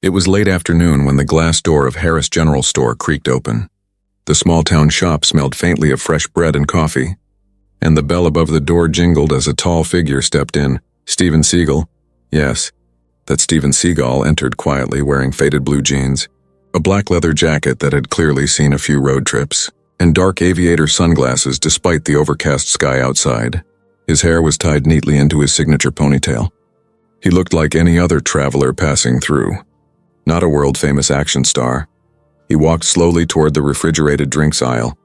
It was late afternoon when the glass door of Harris General Store creaked open. The small-town shop smelled faintly of fresh bread and coffee, and the bell above the door jingled as a tall figure stepped in. Steven Seagal. Yes, that Steven Seagal entered quietly wearing faded blue jeans, a black leather jacket that had clearly seen a few road trips, and dark aviator sunglasses despite the overcast sky outside. His hair was tied neatly into his signature ponytail. He looked like any other traveler passing through, not a world-famous action star. He walked slowly toward the refrigerated drinks aisle,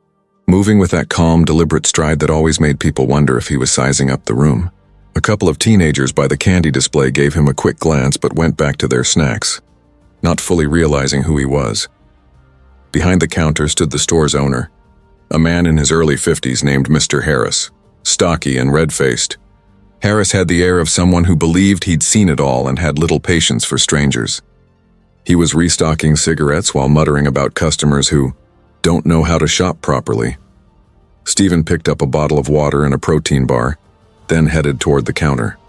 moving with that calm, deliberate stride that always made people wonder if he was sizing up the room. A couple of teenagers by the candy display gave him a quick glance but went back to their snacks, not fully realizing who he was. Behind the counter stood the store's owner, a man in his early 50s named Mr. Harris, stocky and red-faced. Harris had the air of someone who believed he'd seen it all and had little patience for strangers. He was restocking cigarettes while muttering about customers who don't know how to shop properly. Steven picked up a bottle of water and a protein bar, then headed toward the counter.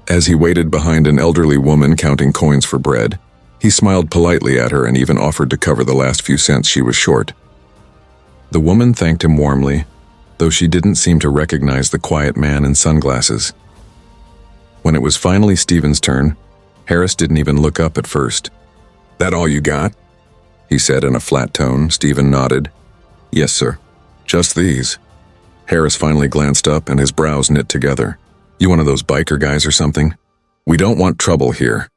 As he waited behind an elderly woman counting coins for bread, he smiled politely at her and even offered to cover the last few cents she was short. The woman thanked him warmly, though she didn't seem to recognize the quiet man in sunglasses. When it was finally Steven's turn, Harris didn't even look up at first. "That all you got?" he said in a flat tone. Steven nodded. "Yes, sir. Just these." Harris finally glanced up and his brows knit together. "You one of those biker guys or something? We don't want trouble here."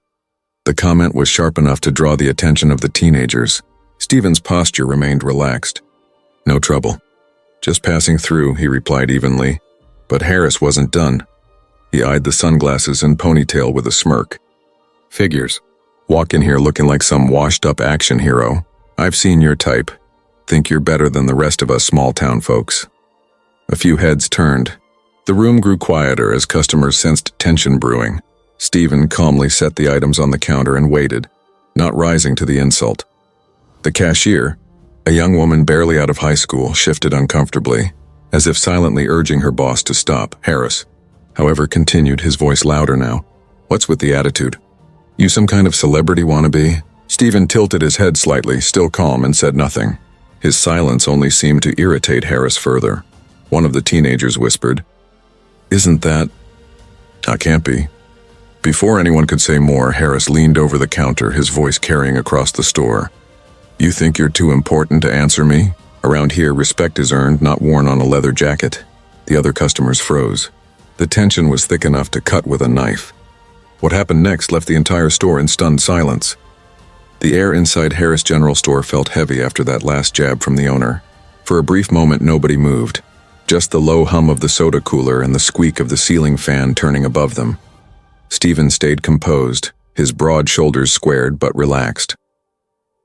The comment was sharp enough to draw the attention of the teenagers. Steven's posture remained relaxed. "No trouble. Just passing through," he replied evenly. But Harris wasn't done. He eyed the sunglasses and ponytail with a smirk. "Figures. Walk in here looking like some washed-up action hero. I've seen your type. Think you're better than the rest of us small-town folks." A few heads turned. The room grew quieter as customers sensed tension brewing. Steven calmly set the items on the counter and waited, not rising to the insult. The cashier, a young woman barely out of high school, shifted uncomfortably, as if silently urging her boss to stop. Harris, however, continued, his voice louder now. "What's with the attitude? You some kind of celebrity wannabe?" Steven tilted his head slightly, still calm, and said nothing. His silence only seemed to irritate Harris further. One of the teenagers whispered, "Isn't that—" "I can't be." Before anyone could say more, Harris leaned over the counter, his voice carrying across the store. "You think you're too important to answer me? Around here, respect is earned, not worn on a leather jacket." The other customers froze. The tension was thick enough to cut with a knife. What happened next left the entire store in stunned silence. The air inside Harris General Store felt heavy after that last jab from the owner. For a brief moment, nobody moved. Just the low hum of the soda cooler and the squeak of the ceiling fan turning above them. Steven stayed composed, his broad shoulders squared but relaxed.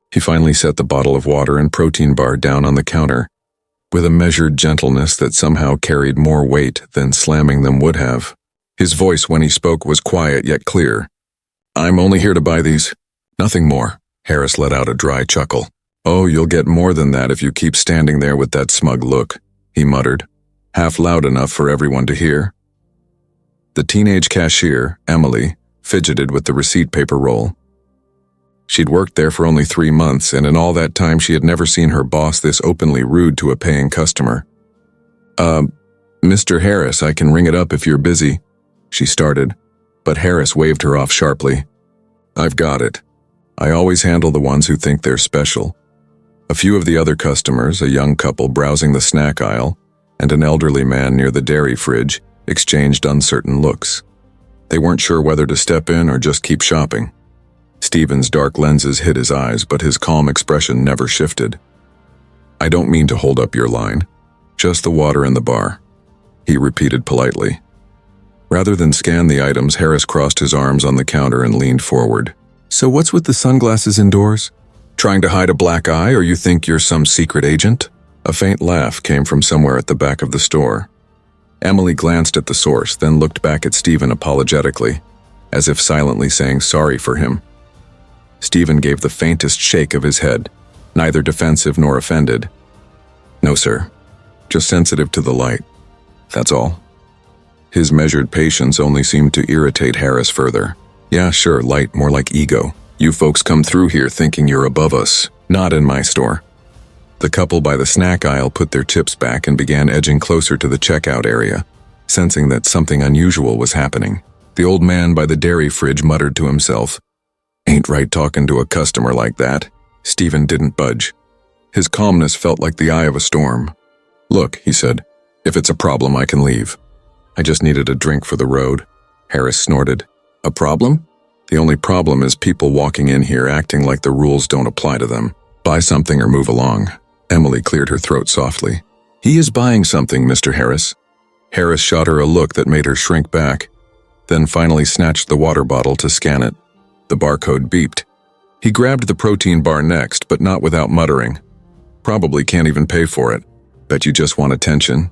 He finally set the bottle of water and protein bar down on the counter, with a measured gentleness that somehow carried more weight than slamming them would have. His voice when he spoke was quiet yet clear. "I'm only here to buy these. Nothing more." Harris let out a dry chuckle. "Oh, you'll get more than that if you keep standing there with that smug look," he muttered, half loud enough for everyone to hear. The teenage cashier, Emily, fidgeted with the receipt paper roll. She'd worked there for only 3 months, and in all that time she had never seen her boss this openly rude to a paying customer. Mr. Harris, I can ring it up if you're busy," she started, but Harris waved her off sharply. "I've got it. I always handle the ones who think they're special." A few of the other customers, a young couple browsing the snack aisle, and an elderly man near the dairy fridge, exchanged uncertain looks. They weren't sure whether to step in or just keep shopping. Steven's dark lenses hid his eyes, but his calm expression never shifted. "I don't mean to hold up your line. Just the water and the bar," he repeated politely. Rather than scan the items, Harris crossed his arms on the counter and leaned forward. "So what's with the sunglasses indoors? Trying to hide a black eye, or you think you're some secret agent?" A faint laugh came from somewhere at the back of the store. Emily glanced at the source, then looked back at Steven apologetically, as if silently saying sorry for him. Steven gave the faintest shake of his head, neither defensive nor offended. "No, sir. Just sensitive to the light. That's all." His measured patience only seemed to irritate Harris further. "Yeah, sure, light, more like ego. You folks come through here thinking you're above us. Not in my store. The couple by the snack aisle put their chips back and began edging closer to the checkout area, sensing that something unusual was happening. The old man by the dairy fridge muttered to himself, "Ain't right talking to a customer like that." Steven didn't budge. His calmness felt like the eye of a storm. "Look," he said, "if it's a problem, I can leave. I just needed a drink for the road." Harris snorted. "A problem? The only problem is people walking in here acting like the rules don't apply to them. Buy something or move along." Emily cleared her throat softly. "He is buying something, Mr. Harris." Harris shot her a look that made her shrink back, then finally snatched the water bottle to scan it. The barcode beeped. He grabbed the protein bar next, but not without muttering. "Probably can't even pay for it. Bet you just want attention."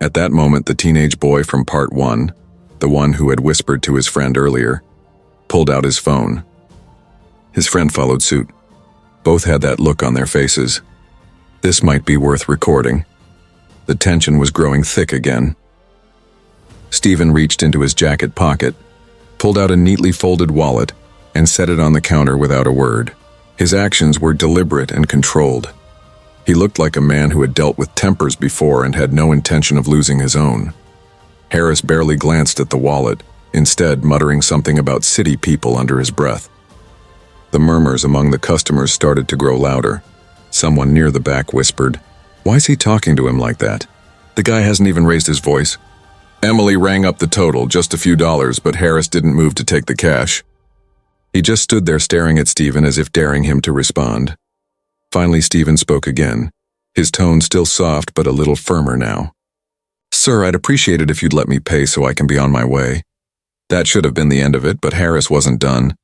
At that moment, the teenage boy from Part 1, the one who had whispered to his friend earlier, pulled out his phone. His friend followed suit. Both had that look on their faces. This might be worth recording. The tension was growing thick again. Steven reached into his jacket pocket, pulled out a neatly folded wallet, and set it on the counter without a word. His actions were deliberate and controlled. He looked like a man who had dealt with tempers before and had no intention of losing his own. Harris barely glanced at the wallet, instead muttering something about city people under his breath. The murmurs among the customers started to grow louder. Someone near the back whispered, "Why's he talking to him like that? The guy hasn't even raised his voice." Emily rang up the total, just a few dollars, but Harris didn't move to take the cash. He just stood there staring at Steven as if daring him to respond. Finally, Steven spoke again, his tone still soft but a little firmer now. "Sir, I'd appreciate it if you'd let me pay so I can be on my way." That should have been the end of it, but Harris wasn't done.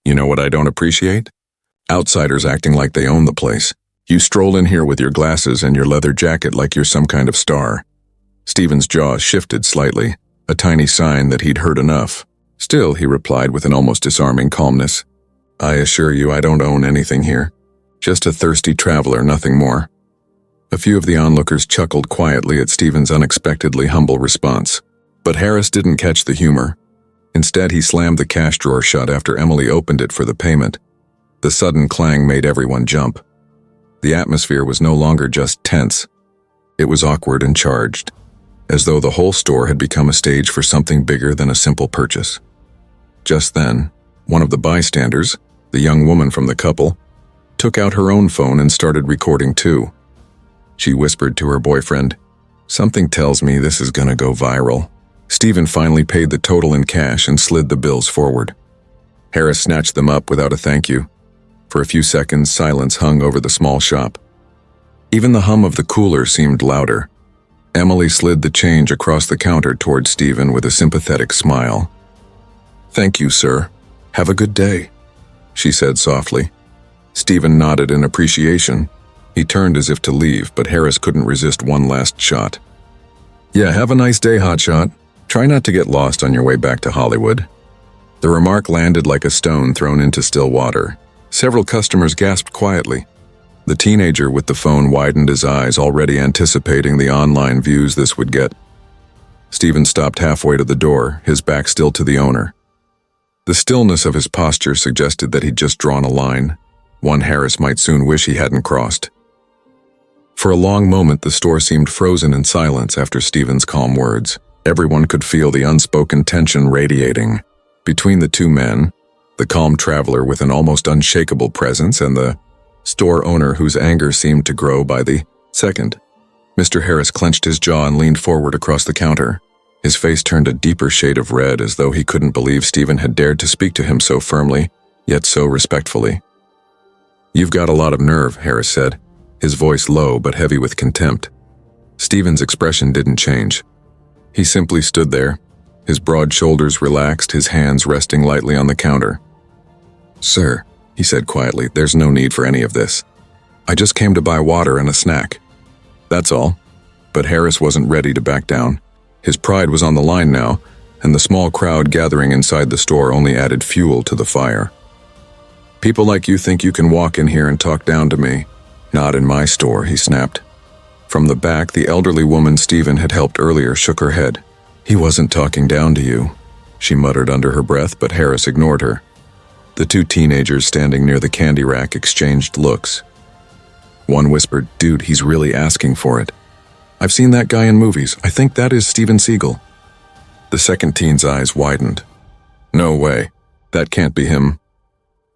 "You know what I don't appreciate? Outsiders acting like they own the place. You stroll in here with your glasses and your leather jacket like you're some kind of star." Steven's jaw shifted slightly, a tiny sign that he'd heard enough. "Still," he replied with an almost disarming calmness, "I assure you I don't own anything here. Just a thirsty traveler, nothing more." A few of the onlookers chuckled quietly at Steven's unexpectedly humble response. But Harris didn't catch the humor. Instead, he slammed the cash drawer shut after Emily opened it for the payment. The sudden clang made everyone jump. The atmosphere was no longer just tense. It was awkward and charged, as though the whole store had become a stage for something bigger than a simple purchase. Just then, one of the bystanders, the young woman from the couple, took out her own phone and started recording too. She whispered to her boyfriend, "Something tells me this is gonna go viral." Steven finally paid the total in cash and slid the bills forward. Harris snatched them up without a thank you. For a few seconds, silence hung over the small shop. Even the hum of the cooler seemed louder. Emily slid the change across the counter toward Steven with a sympathetic smile. "Thank you, sir. Have a good day," she said softly. Steven nodded in appreciation. He turned as if to leave, but Harris couldn't resist one last shot. "Yeah, have a nice day, hotshot. Try not to get lost on your way back to Hollywood." The remark landed like a stone thrown into still water. Several customers gasped quietly. The teenager with the phone widened his eyes, already anticipating the online views this would get. Steven stopped halfway to the door, his back still to the owner. The stillness of his posture suggested that he'd just drawn a line, one Harris might soon wish he hadn't crossed. For a long moment, the store seemed frozen in silence after Steven's calm words. Everyone could feel the unspoken tension radiating between the two men, the calm traveler with an almost unshakable presence and the store owner whose anger seemed to grow by the second. Mr. Harris clenched his jaw and leaned forward across the counter. His face turned a deeper shade of red as though he couldn't believe Steven had dared to speak to him so firmly, yet so respectfully. "You've got a lot of nerve," Harris said, his voice low but heavy with contempt. Steven's expression didn't change. He simply stood there, his broad shoulders relaxed, his hands resting lightly on the counter. "Sir," he said quietly, "there's no need for any of this. I just came to buy water and a snack. That's all." But Harris wasn't ready to back down. His pride was on the line now, and the small crowd gathering inside the store only added fuel to the fire. "People like you think you can walk in here and talk down to me. Not in my store," he snapped. From the back, the elderly woman Steven had helped earlier shook her head. "He wasn't talking down to you," she muttered under her breath, but Harris ignored her. The two teenagers standing near the candy rack exchanged looks. One whispered, "Dude, he's really asking for it. I've seen that guy in movies. I think that is Steven Seagal." The second teen's eyes widened. "No way. That can't be him."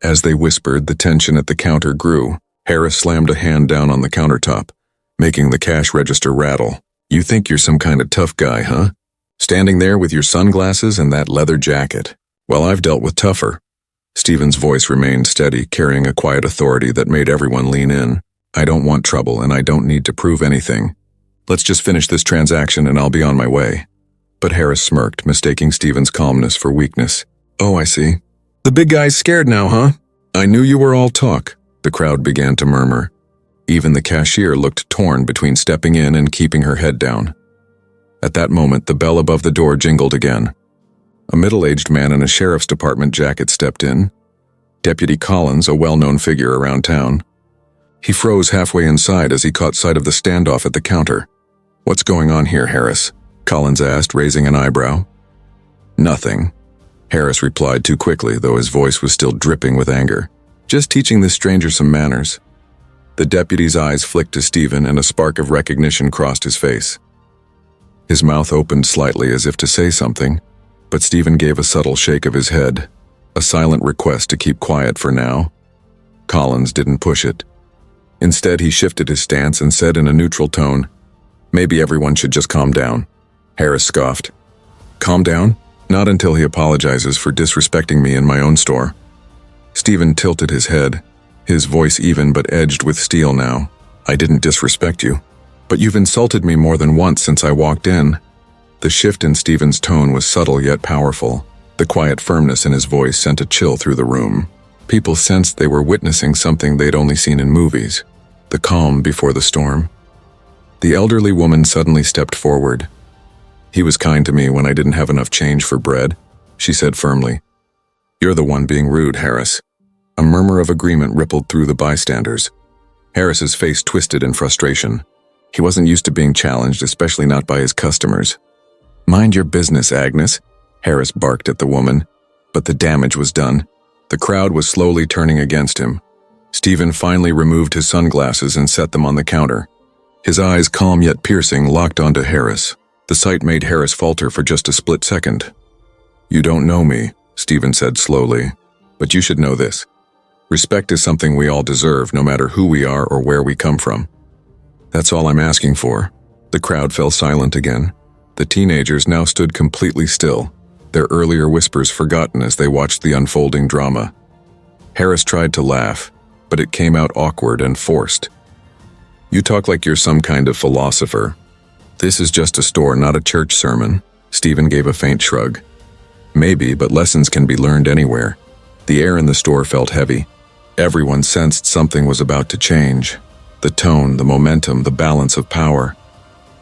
As they whispered, the tension at the counter grew. Harris slammed a hand down on the countertop, making the cash register rattle. "You think you're some kind of tough guy, huh? Standing there with your sunglasses and that leather jacket. Well, I've dealt with tougher." Steven's voice remained steady, carrying a quiet authority that made everyone lean in. "I don't want trouble, and I don't need to prove anything. Let's just finish this transaction and I'll be on my way." But Harris smirked, mistaking Steven's calmness for weakness. "Oh, I see. The big guy's scared now, huh? I knew you were all talk," the crowd began to murmur. Even the cashier looked torn between stepping in and keeping her head down. At that moment, the bell above the door jingled again. A middle-aged man in a sheriff's department jacket stepped in. Deputy Collins, a well-known figure around town. He froze halfway inside as he caught sight of the standoff at the counter. "What's going on here, Harris?" Collins asked, raising an eyebrow. "Nothing," Harris replied too quickly, though his voice was still dripping with anger. "Just teaching this stranger some manners." The deputy's eyes flicked to Steven, and a spark of recognition crossed his face. His mouth opened slightly as if to say something, but Steven gave a subtle shake of his head, a silent request to keep quiet for now. Collins didn't push it. Instead, he shifted his stance and said in a neutral tone, "Maybe everyone should just calm down." Harris scoffed. "Calm down? Not until he apologizes for disrespecting me in my own store." Steven tilted his head, his voice even but edged with steel now. "I didn't disrespect you, but you've insulted me more than once since I walked in." The shift in Steven's tone was subtle yet powerful. The quiet firmness in his voice sent a chill through the room. People sensed they were witnessing something they'd only seen in movies. The calm before the storm. The elderly woman suddenly stepped forward. "He was kind to me when I didn't have enough change for bread," she said firmly. "You're the one being rude, Harris." A murmur of agreement rippled through the bystanders. Harris's face twisted in frustration. He wasn't used to being challenged, especially not by his customers. "Mind your business, Agnes," Harris barked at the woman. But the damage was done. The crowd was slowly turning against him. Steven finally removed his sunglasses and set them on the counter. His eyes, calm yet piercing, locked onto Harris. The sight made Harris falter for just a split second. "You don't know me," Steven said slowly, "but you should know this. Respect is something we all deserve, no matter who we are or where we come from. That's all I'm asking for." The crowd fell silent again. The teenagers now stood completely still, their earlier whispers forgotten as they watched the unfolding drama. Harris tried to laugh, but it came out awkward and forced. "You talk like you're some kind of philosopher. This is just a store, not a church sermon." Steven gave a faint shrug. "Maybe, but lessons can be learned anywhere." The air in the store felt heavy. Everyone sensed something was about to change. The tone, the momentum, the balance of power.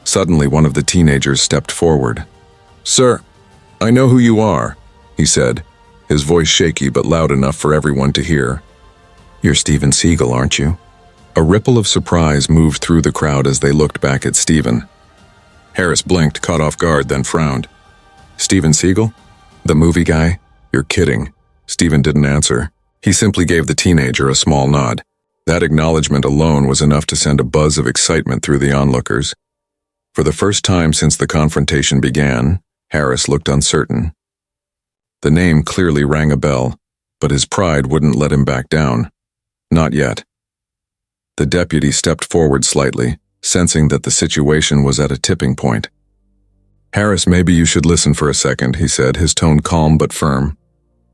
Suddenly, one of the teenagers stepped forward. "Sir, I know who you are," he said, his voice shaky but loud enough for everyone to hear. "You're Steven Seagal, aren't you?" A ripple of surprise moved through the crowd as they looked back at Steven. Harris blinked, caught off guard, then frowned. "Steven Seagal? The movie guy? You're kidding." Steven didn't answer. He simply gave the teenager a small nod. That acknowledgement alone was enough to send a buzz of excitement through the onlookers. For the first time since the confrontation began, Harris looked uncertain. The name clearly rang a bell, but his pride wouldn't let him back down. Not yet. The deputy stepped forward slightly, sensing that the situation was at a tipping point. "Harris, maybe you should listen for a second," he said, his tone calm but firm.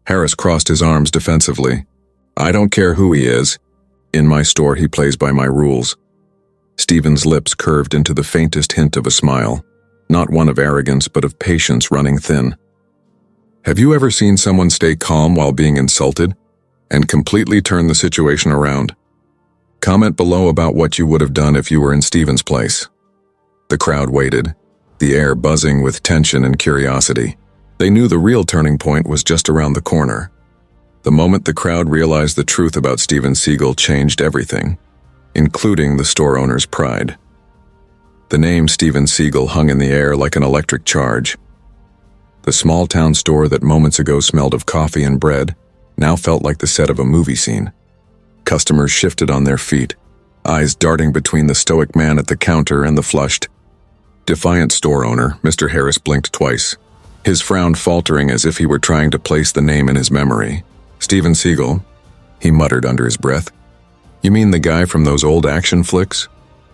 Harris crossed his arms defensively. "I don't care who he is. In my store, he plays by my rules." Steven's lips curved into the faintest hint of a smile, not one of arrogance but of patience running thin. Have you ever seen someone stay calm while being insulted and completely turn the situation around? Comment below about what you would have done if you were in Steven's place. The crowd waited, the air buzzing with tension and curiosity. They knew the real turning point was just around the corner. The moment the crowd realized the truth about Steven Seagal changed everything, including the store owner's pride. The name Steven Seagal hung in the air like an electric charge. The small-town store that moments ago smelled of coffee and bread now felt like the set of a movie scene. Customers shifted on their feet, eyes darting between the stoic man at the counter and the flushed, defiant store owner. Mr. Harris blinked twice, his frown faltering as if he were trying to place the name in his memory. Steven Seagal, he muttered under his breath. You mean the guy from those old action flicks?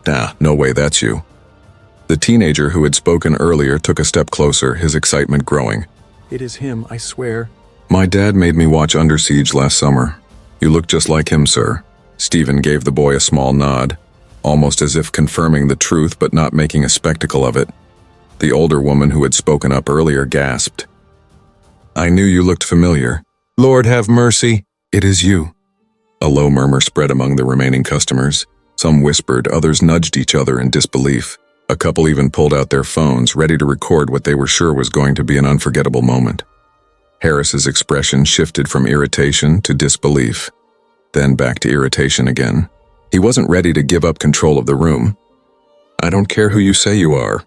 Nah, no way that's you. The teenager who had spoken earlier took a step closer, his excitement growing. It is him, I swear. My dad made me watch Under Siege last summer. You look just like him, sir. Steven gave the boy a small nod, almost as if confirming the truth but not making a spectacle of it. The older woman who had spoken up earlier gasped. I knew you looked familiar. Lord have mercy, it is you. A low murmur spread among the remaining customers. Some whispered, others nudged each other in disbelief. A couple even pulled out their phones, ready to record what they were sure was going to be an unforgettable moment. Harris's expression shifted from irritation to disbelief, then back to irritation again. He wasn't ready to give up control of the room. I don't care who you say you are.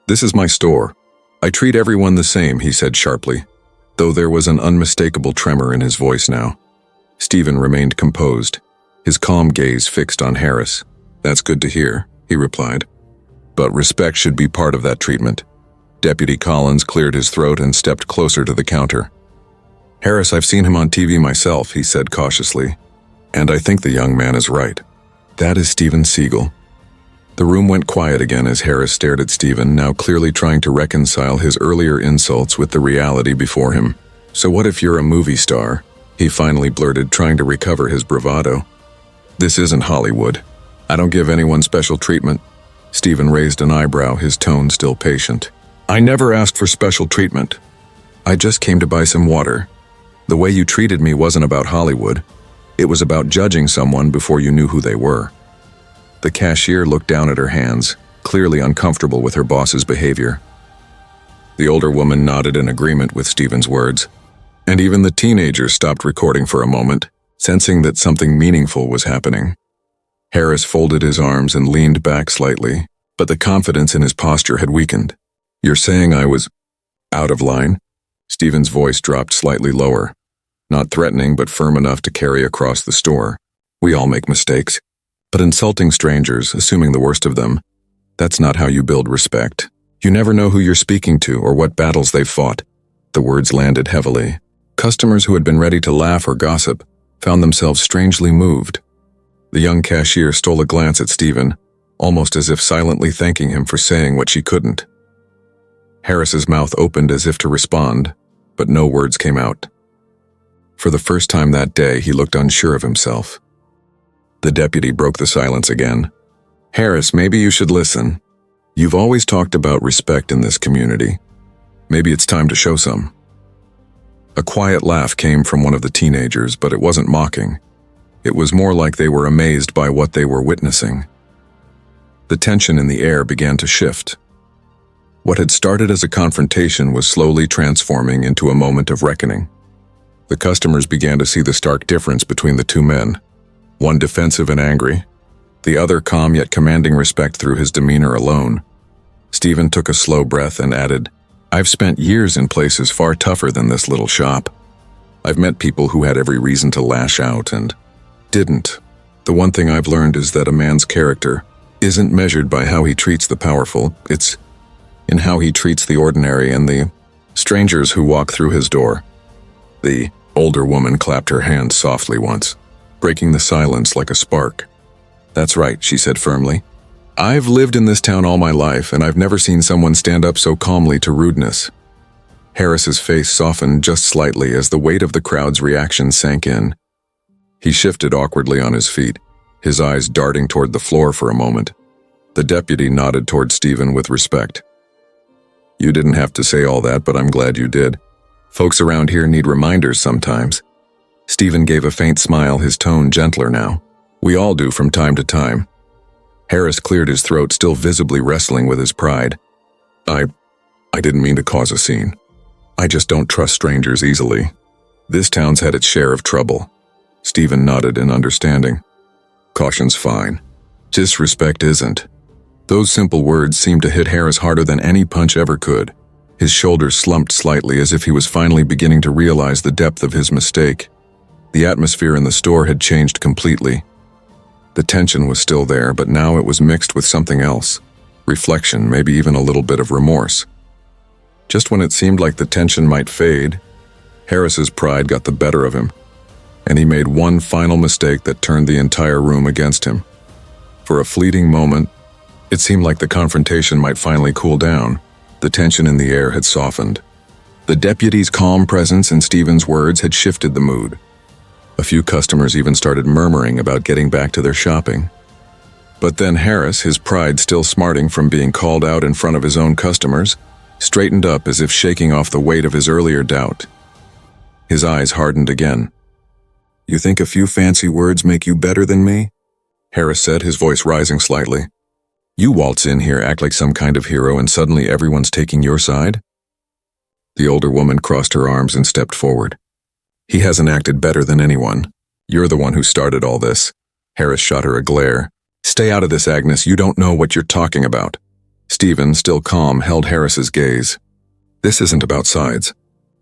This is my store. I treat everyone the same, he said sharply, though there was an unmistakable tremor in his voice now. Steven remained composed, his calm gaze fixed on Harris. That's good to hear, he replied. But respect should be part of that treatment. Deputy Collins cleared his throat and stepped closer to the counter. Harris, I've seen him on TV myself, he said cautiously. And I think the young man is right. That is Steven Seagal. The room went quiet again as Harris stared at Steven, now clearly trying to reconcile his earlier insults with the reality before him. So what if you're a movie star? He finally blurted, trying to recover his bravado. This isn't Hollywood. I don't give anyone special treatment. Steven raised an eyebrow, his tone still patient. I never asked for special treatment. I just came to buy some water. The way you treated me wasn't about Hollywood. It was about judging someone before you knew who they were. The cashier looked down at her hands, clearly uncomfortable with her boss's behavior. The older woman nodded in agreement with Steven's words, and even the teenager stopped recording for a moment, sensing that something meaningful was happening. Harris folded his arms and leaned back slightly, but the confidence in his posture had weakened. You're saying I was out of line? Steven's voice dropped slightly lower, not threatening but firm enough to carry across the store. We all make mistakes. But insulting strangers, assuming the worst of them, that's not how you build respect. You never know who you're speaking to or what battles they've fought. The words landed heavily. Customers who had been ready to laugh or gossip found themselves strangely moved. The young cashier stole a glance at Steven, almost as if silently thanking him for saying what she couldn't. Harris's mouth opened as if to respond, but no words came out. For the first time that day, he looked unsure of himself. The deputy broke the silence again. Harris, maybe you should listen. You've always talked about respect in this community. Maybe it's time to show some. A quiet laugh came from one of the teenagers, but it wasn't mocking. It was more like they were amazed by what they were witnessing. The tension in the air began to shift. What had started as a confrontation was slowly transforming into a moment of reckoning. The customers began to see the stark difference between the two men, one defensive and angry, the other calm yet commanding respect through his demeanor alone. Steven took a slow breath and added, I've spent years in places far tougher than this little shop. I've met people who had every reason to lash out and didn't. The one thing I've learned is that a man's character isn't measured by how he treats the powerful, it's in how he treats the ordinary and the strangers who walk through his door. The older woman clapped her hands softly once, breaking the silence like a spark. That's right, she said firmly. I've lived in this town all my life, and I've never seen someone stand up so calmly to rudeness. Harris's face softened just slightly as the weight of the crowd's reaction sank in. He shifted awkwardly on his feet, his eyes darting toward the floor for a moment. The deputy nodded toward Steven with respect. You didn't have to say all that, but I'm glad you did. Folks around here need reminders sometimes. Steven gave a faint smile, his tone gentler now. We all do from time to time. Harris cleared his throat, still visibly wrestling with his pride. I didn't mean to cause a scene. I just don't trust strangers easily. This town's had its share of trouble. Steven nodded in understanding. Caution's fine. Disrespect isn't. Those simple words seemed to hit Harris harder than any punch ever could. His shoulders slumped slightly as if he was finally beginning to realize the depth of his mistake. The atmosphere in the store had changed completely. The tension was still there, but now it was mixed with something else. Reflection, maybe even a little bit of remorse. Just when it seemed like the tension might fade, Harris's pride got the better of him, and he made one final mistake that turned the entire room against him. For a fleeting moment, it seemed like the confrontation might finally cool down. The tension in the air had softened. The deputy's calm presence and Steven's words had shifted the mood. A few customers even started murmuring about getting back to their shopping. But then Harris, his pride still smarting from being called out in front of his own customers, straightened up as if shaking off the weight of his earlier doubt. His eyes hardened again. "You think a few fancy words make you better than me?" Harris said, his voice rising slightly. "You waltz in here, act like some kind of hero, and suddenly everyone's taking your side?" The older woman crossed her arms and stepped forward. "He hasn't acted better than anyone. You're the one who started all this." Harris shot her a glare. "Stay out of this, Agnes. You don't know what you're talking about." Steven, still calm, held Harris's gaze. "This isn't about sides.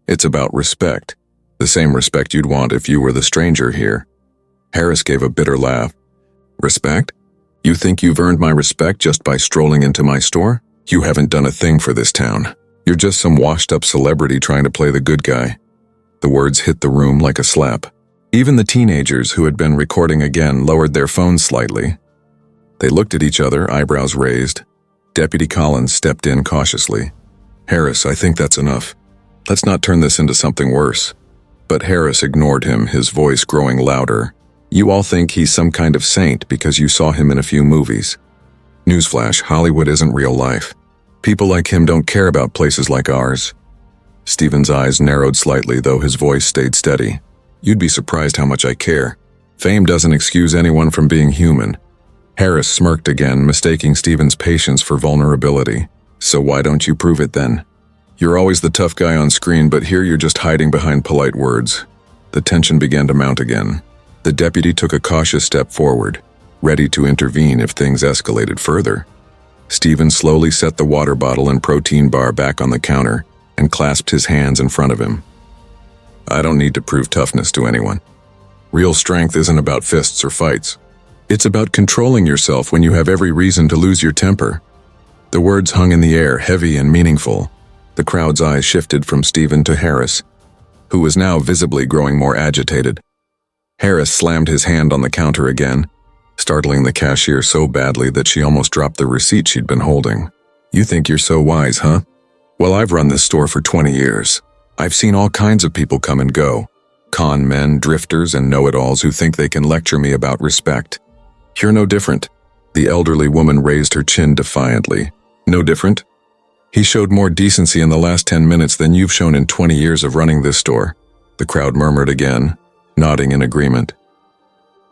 It's about respect. The same respect you'd want if you were the stranger here." Harris gave a bitter laugh. "Respect? You think you've earned my respect just by strolling into my store? You haven't done a thing for this town. You're just some washed-up celebrity trying to play the good guy." The words hit the room like a slap. Even the teenagers who had been recording again lowered their phones slightly. They looked at each other, eyebrows raised. Deputy Collins stepped in cautiously. "Harris, I think that's enough. Let's not turn this into something worse." But Harris ignored him, his voice growing louder. "You all think he's some kind of saint because you saw him in a few movies. Newsflash, Hollywood isn't real life. People like him don't care about places like ours." Steven's eyes narrowed slightly, though his voice stayed steady. "You'd be surprised how much I care. Fame doesn't excuse anyone from being human." Harris smirked again, mistaking Steven's patience for vulnerability. "So why don't you prove it then? You're always the tough guy on screen, but here you're just hiding behind polite words." The tension began to mount again. The deputy took a cautious step forward, ready to intervene if things escalated further. Steven slowly set the water bottle and protein bar back on the counter and clasped his hands in front of him. "I don't need to prove toughness to anyone. Real strength isn't about fists or fights. It's about controlling yourself when you have every reason to lose your temper." The words hung in the air, heavy and meaningful. The crowd's eyes shifted from Steven to Harris, who was now visibly growing more agitated. Harris slammed his hand on the counter again, startling the cashier so badly that she almost dropped the receipt she'd been holding. "You think you're so wise, huh? Well, I've run this store for 20 years. I've seen all kinds of people come and go. Con men, drifters, and know-it-alls who think they can lecture me about respect. You're no different." The elderly woman raised her chin defiantly. "No different? He showed more decency in the last 10 minutes than you've shown in 20 years of running this store." The crowd murmured again, nodding in agreement.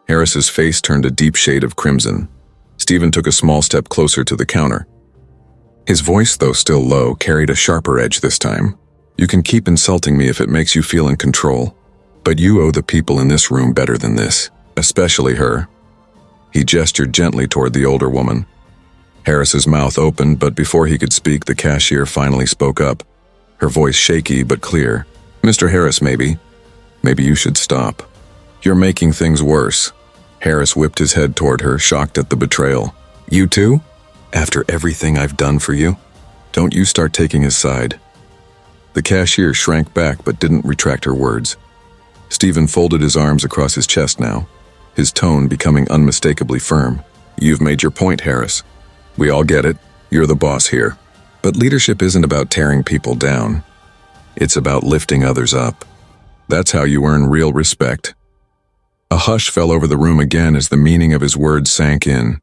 Harris's face turned a deep shade of crimson. Steven took a small step closer to the counter. His voice, though still low, carried a sharper edge this time. "You can keep insulting me if it makes you feel in control, but you owe the people in this room better than this, especially her." He gestured gently toward the older woman. Harris's mouth opened, but before he could speak, the cashier finally spoke up, her voice shaky but clear. "Mr. Harris, maybe you should stop. You're making things worse." Harris whipped his head toward her, shocked at the betrayal. "You too? After everything I've done for you? Don't you start taking his side." The cashier shrank back but didn't retract her words. Steven folded his arms across his chest now, his tone becoming unmistakably firm. "You've made your point, Harris. We all get it. You're the boss here. But leadership isn't about tearing people down. It's about lifting others up. That's how you earn real respect." A hush fell over the room again as the meaning of his words sank in.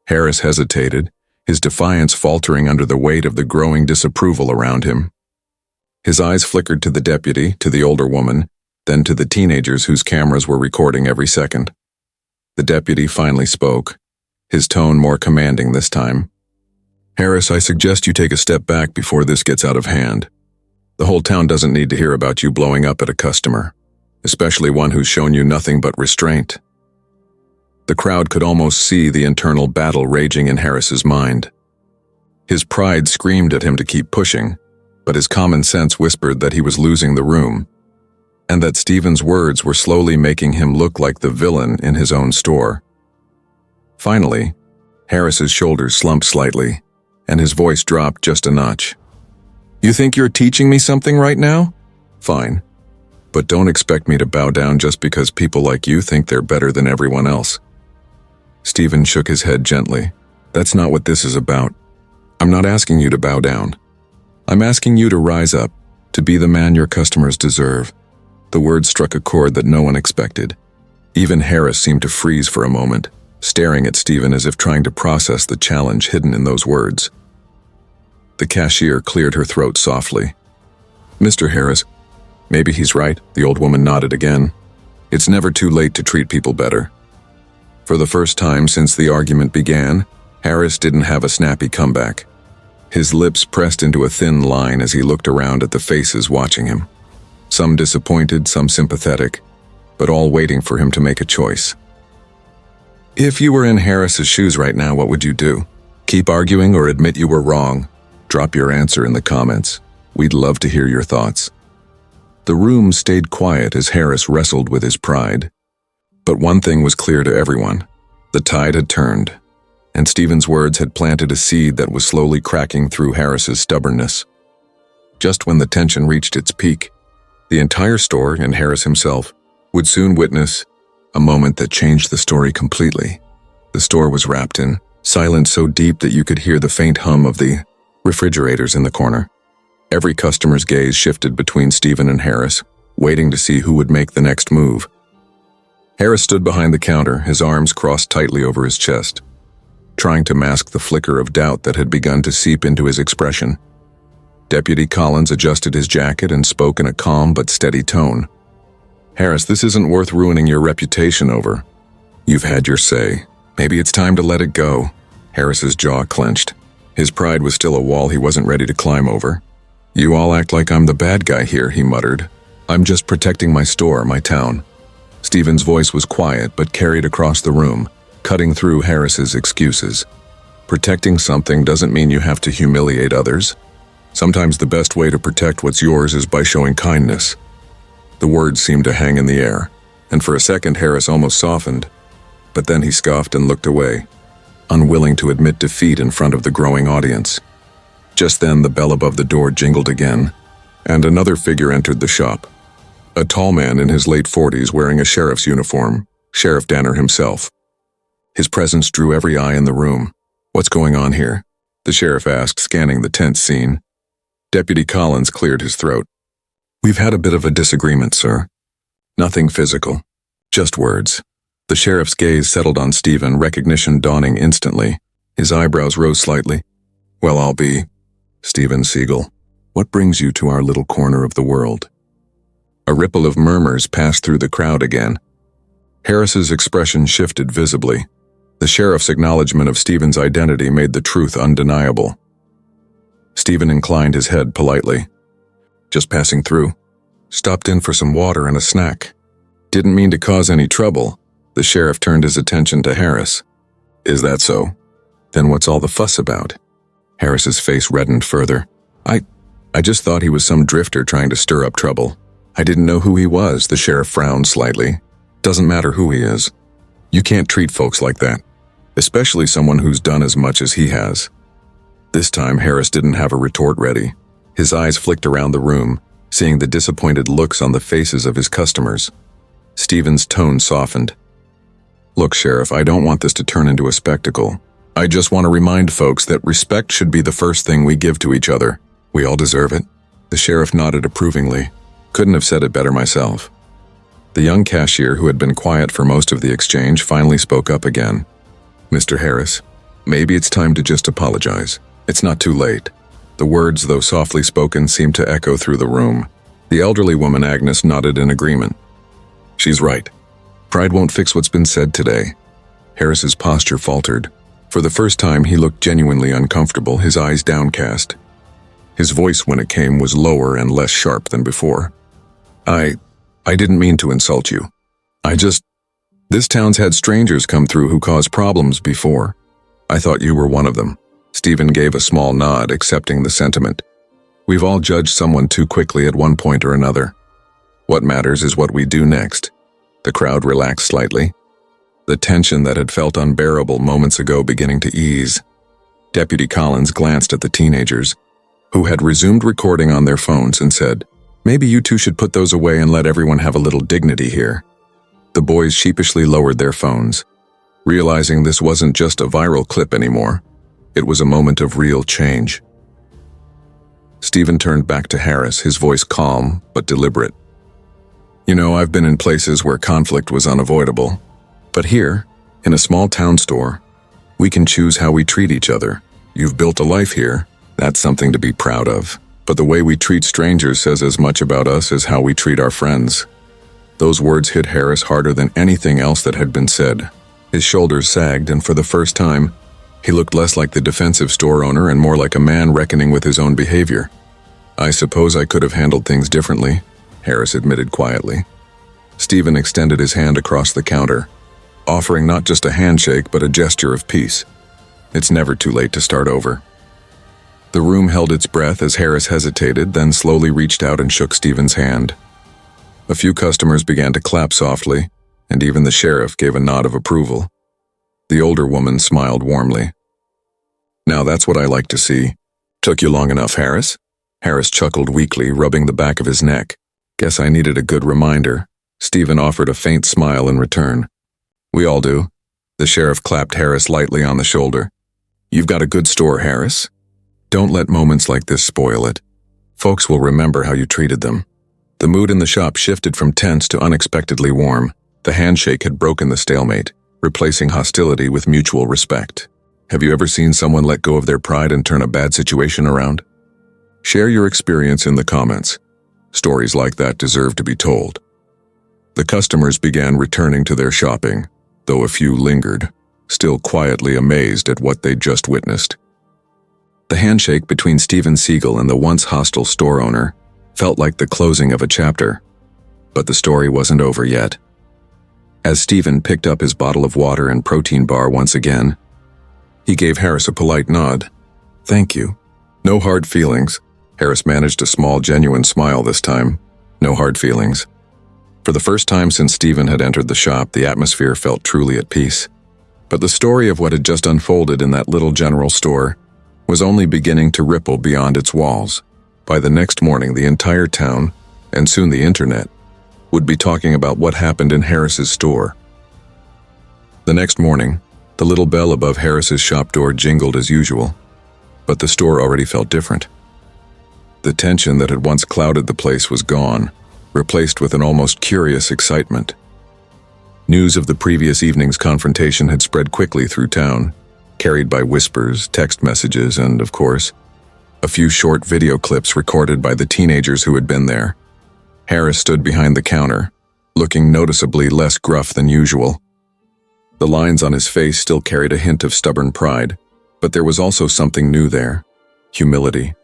Harris hesitated, his defiance faltering under the weight of the growing disapproval around him. His eyes flickered to the deputy, to the older woman, then to the teenagers whose cameras were recording every second. The deputy finally spoke, his tone more commanding this time. "Harris, I suggest you take a step back before this gets out of hand. The whole town doesn't need to hear about you blowing up at a customer, especially one who's shown you nothing but restraint." The crowd could almost see the internal battle raging in Harris's mind. His pride screamed at him to keep pushing, but his common sense whispered that he was losing the room. and that Steven's words were slowly making him look like the villain in his own store. Finally, Harris's shoulders slumped slightly, and his voice dropped just a notch. "You think you're teaching me something right now? Fine. But don't expect me to bow down just because people like you think they're better than everyone else." Steven shook his head gently. "That's not what this is about. I'm not asking you to bow down. I'm asking you to rise up, to be the man your customers deserve." The words struck a chord that no one expected. Even Harris seemed to freeze for a moment, staring at Steven as if trying to process the challenge hidden in those words. The cashier cleared her throat softly. "Mr. Harris, maybe he's right," the old woman nodded again. "It's never too late to treat people better." For the first time since the argument began, Harris didn't have a snappy comeback. His lips pressed into a thin line as he looked around at the faces watching him. Some disappointed, some sympathetic, but all waiting for him to make a choice. If you were in Harris's shoes right now, what would you do? Keep arguing or admit you were wrong? Drop your answer in the comments. We'd love to hear your thoughts. The room stayed quiet as Harris wrestled with his pride. But one thing was clear to everyone. The tide had turned, and Steven's words had planted a seed that was slowly cracking through Harris's stubbornness. Just when the tension reached its peak, the entire store and Harris himself would soon witness a moment that changed the story completely. The store was wrapped in silence so deep that you could hear the faint hum of the refrigerators in the corner. Every customer's gaze shifted between Steven and Harris, waiting to see who would make the next move. Harris stood behind the counter, his arms crossed tightly over his chest, trying to mask the flicker of doubt that had begun to seep into his expression. Deputy Collins adjusted his jacket and spoke in a calm but steady tone. "Harris, this isn't worth ruining your reputation over. You've had your say. Maybe it's time to let it go." Harris's jaw clenched. His pride was still a wall he wasn't ready to climb over. "You all act like I'm the bad guy here," he muttered. "I'm just protecting my store, my town." Steven's voice was quiet but carried across the room, cutting through Harris's excuses. Protecting something doesn't mean you have to humiliate others. Sometimes the best way to protect what's yours is by showing kindness. The words seemed to hang in the air, and for a second Harris almost softened, but then he scoffed and looked away, unwilling to admit defeat in front of the growing audience. Just then the bell above the door jingled again, and another figure entered the shop. A tall man in his late 40s wearing a sheriff's uniform, Sheriff Danner himself. His presence drew every eye in the room. "What's going on here?" the sheriff asked, scanning the tense scene. Deputy Collins cleared his throat. "We've had a bit of a disagreement, sir. Nothing physical, just words." The sheriff's gaze settled on Steven, recognition dawning instantly. His eyebrows rose slightly. "Well, I'll be Steven Seagal. What brings you to our little corner of the world?" A ripple of murmurs passed through the crowd again. Harris's expression shifted visibly. The sheriff's acknowledgement of Steven's identity made the truth undeniable. Steven inclined his head politely. "Just passing through. Stopped in for some water and a snack. Didn't mean to cause any trouble." The sheriff turned his attention to Harris. "Is that so? Then what's all the fuss about?" Harris's face reddened further. I just thought he was some drifter trying to stir up trouble. I didn't know who he was," the sheriff frowned slightly. "Doesn't matter who he is. You can't treat folks like that, especially someone who's done as much as he has." This time Harris didn't have a retort ready. His eyes flicked around the room, seeing the disappointed looks on the faces of his customers. Steven's tone softened. "Look, Sheriff, I don't want this to turn into a spectacle. I just want to remind folks that respect should be the first thing we give to each other. We all deserve it." The sheriff nodded approvingly. "Couldn't have said it better myself." The young cashier, who had been quiet for most of the exchange, finally spoke up again. "Mr. Harris, maybe it's time to just apologize. It's not too late." The words, though softly spoken, seemed to echo through the room. The elderly woman Agnes nodded in agreement. "She's right. Pride won't fix what's been said today." Harris's posture faltered. For the first time he looked genuinely uncomfortable, his eyes downcast. His voice, when it came, was lower and less sharp than before. I didn't mean to insult you. This town's had strangers come through who caused problems before. I thought you were one of them." Steven gave a small nod, accepting the sentiment. "We've all judged someone too quickly at one point or another. What matters is what we do next. The crowd relaxed slightly, the tension that had felt unbearable moments ago beginning to ease. Deputy Collins glanced at the teenagers, who had resumed recording on their phones, and said, "Maybe you two should put those away and let everyone have a little dignity here." The boys sheepishly lowered their phones, realizing this wasn't just a viral clip anymore. It was a moment of real change. Steven turned back to Harris, his voice calm but deliberate. "You know, I've been in places where conflict was unavoidable. But here, in a small town store, we can choose how we treat each other. You've built a life here. That's something to be proud of. But the way we treat strangers says as much about us as how we treat our friends." Those words hit Harris harder than anything else that had been said. His shoulders sagged, and for the first time, he looked less like the defensive store owner and more like a man reckoning with his own behavior. "I suppose I could have handled things differently," Harris admitted quietly. Steven extended his hand across the counter, offering not just a handshake but a gesture of peace. It's never too late to start over. The room held its breath as Harris hesitated, then slowly reached out and shook Steven's hand. A few customers began to clap softly, and even the sheriff gave a nod of approval. The older woman smiled warmly. "Now that's what I like to see. Took you long enough, Harris?" Harris chuckled weakly, rubbing the back of his neck. "Guess I needed a good reminder." Steven offered a faint smile in return. "We all do." The sheriff clapped Harris lightly on the shoulder. "You've got a good store, Harris. Don't let moments like this spoil it. Folks will remember how you treated them." The mood in the shop shifted from tense to unexpectedly warm. The handshake had broken the stalemate, replacing hostility with mutual respect. Have you ever seen someone let go of their pride and turn a bad situation around? Share your experience in the comments. Stories like that deserve to be told. The customers began returning to their shopping, though a few lingered, still quietly amazed at what they'd just witnessed. The handshake between Steven Seagal and the once hostile store owner felt like the closing of a chapter. But the story wasn't over yet. As Steven picked up his bottle of water and protein bar once again, he gave Harris a polite nod. "Thank you." No hard feelings. Harris managed a small, genuine smile this time. No hard feelings. For the first time since Steven had entered the shop, the atmosphere felt truly at peace. But the story of what had just unfolded in that little general store was only beginning to ripple beyond its walls. By the next morning, the entire town, and soon the internet, would be talking about what happened in Harris's store. The next morning, the little bell above Harris's shop door jingled as usual, but the store already felt different. The tension that had once clouded the place was gone, replaced with an almost curious excitement. News of the previous evening's confrontation had spread quickly through town, carried by whispers, text messages, and, of course, a few short video clips recorded by the teenagers who had been there. Harris stood behind the counter, looking noticeably less gruff than usual. The lines on his face still carried a hint of stubborn pride, but there was also something new there: humility.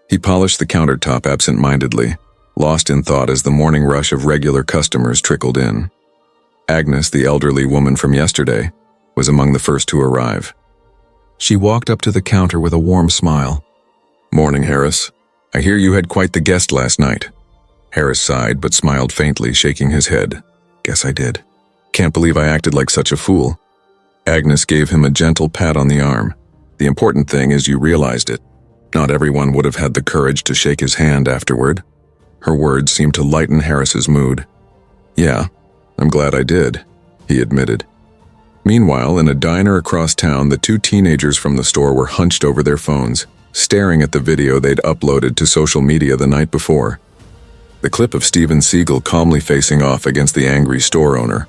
He polished the countertop absent-mindedly, lost in thought as the morning rush of regular customers trickled in. Agnes, the elderly woman from yesterday, was among the first to arrive. She walked up to the counter with a warm smile. "Morning, Harris. I hear you had quite the guest last night." Harris sighed but smiled faintly, shaking his head. "Guess I did. Can't believe I acted like such a fool." Agnes gave him a gentle pat on the arm. "The important thing is you realized it. Not everyone would have had the courage to shake his hand afterward." Her words seemed to lighten Harris's mood. "Yeah, I'm glad I did," he admitted. Meanwhile, in a diner across town, the two teenagers from the store were hunched over their phones, staring at the video they'd uploaded to social media the night before. The clip of Steven Seagal calmly facing off against the angry store owner,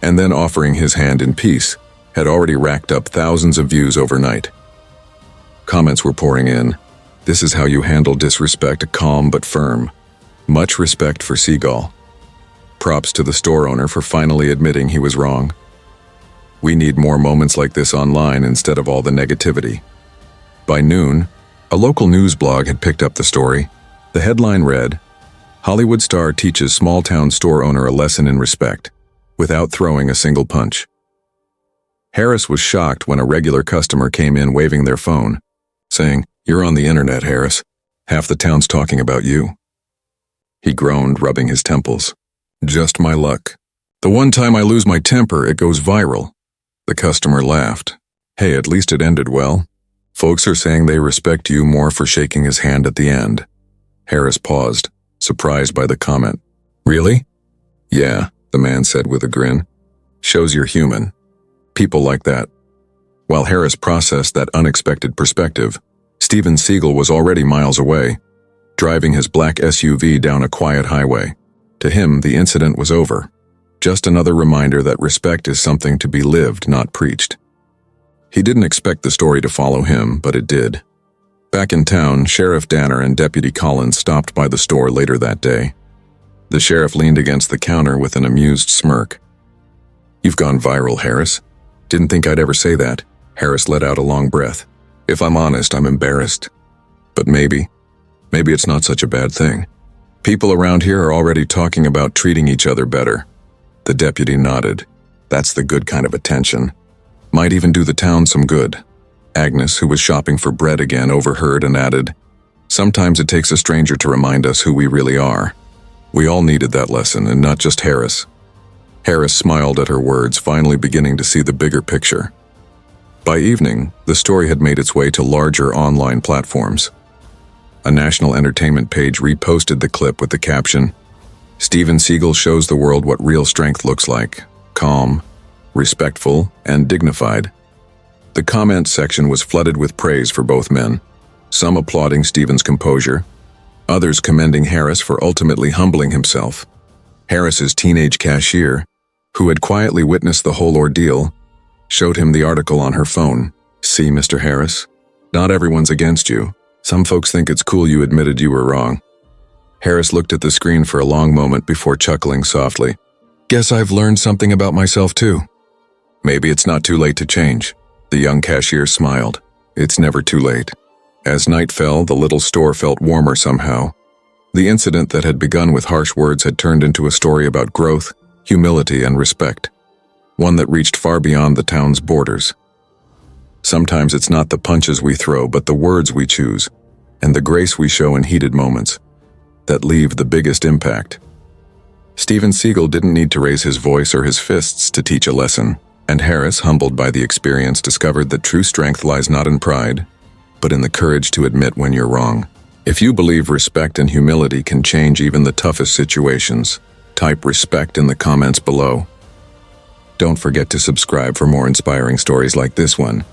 and then offering his hand in peace, had already racked up thousands of views overnight. Comments were pouring in. "This is how you handle disrespect, calm but firm. Much respect for Seagal. Props to the store owner for finally admitting he was wrong. We need more moments like this online instead of all the negativity." By noon, a local news blog had picked up the story. The headline read, "Hollywood star teaches small-town store owner a lesson in respect, without throwing a single punch." Harris was shocked when a regular customer came in waving their phone, saying, "You're on the internet, Harris. Half the town's talking about you." He groaned, rubbing his temples. Just my luck. The one time I lose my temper, it goes viral. The customer laughed. Hey, at least it ended well. Folks are saying they respect you more for shaking his hand at the end. Harris paused, surprised by the comment. Really? Yeah, the man said with a grin. Shows you're human. People like that. While Harris processed that unexpected perspective, Steven Seagal was already miles away, driving his black SUV down a quiet highway. To him, the incident was over. Just another reminder that respect is something to be lived, not preached. He didn't expect the story to follow him, but it did. Back in town, Sheriff Danner and Deputy Collins stopped by the store later that day. The sheriff leaned against the counter with an amused smirk. You've gone viral, Harris. Didn't think I'd ever say that. Harris let out a long breath. If I'm honest, I'm embarrassed. But maybe it's not such a bad thing. People around here are already talking about treating each other better. The deputy nodded. That's the good kind of attention. Might even do the town some good. Agnes, who was shopping for bread again, overheard and added, Sometimes it takes a stranger to remind us who we really are. We all needed that lesson, and not just Harris. Harris smiled at her words, finally beginning to see the bigger picture. By evening, the story had made its way to larger online platforms. A national entertainment page reposted the clip with the caption, Steven Seagal shows the world what real strength looks like, calm, respectful, and dignified. The comment section was flooded with praise for both men, some applauding Steven's composure, others commending Harris for ultimately humbling himself. Harris's teenage cashier, who had quietly witnessed the whole ordeal, showed him the article on her phone. See, Mr. Harris? Not everyone's against you. Some folks think it's cool you admitted you were wrong. Harris looked at the screen for a long moment before chuckling softly. Guess I've learned something about myself too. Maybe it's not too late to change. The young cashier smiled. It's never too late. As night fell, the little store felt warmer somehow. The incident that had begun with harsh words had turned into a story about growth, humility, and respect. One that reached far beyond the town's borders. Sometimes it's not the punches we throw, but the words we choose, and the grace we show in heated moments, that leave the biggest impact. Steven Seagal didn't need to raise his voice or his fists to teach a lesson, and Harris, humbled by the experience, discovered that true strength lies not in pride, but in the courage to admit when you're wrong. If you believe respect and humility can change even the toughest situations, type respect in the comments below. Don't forget to subscribe for more inspiring stories like this one.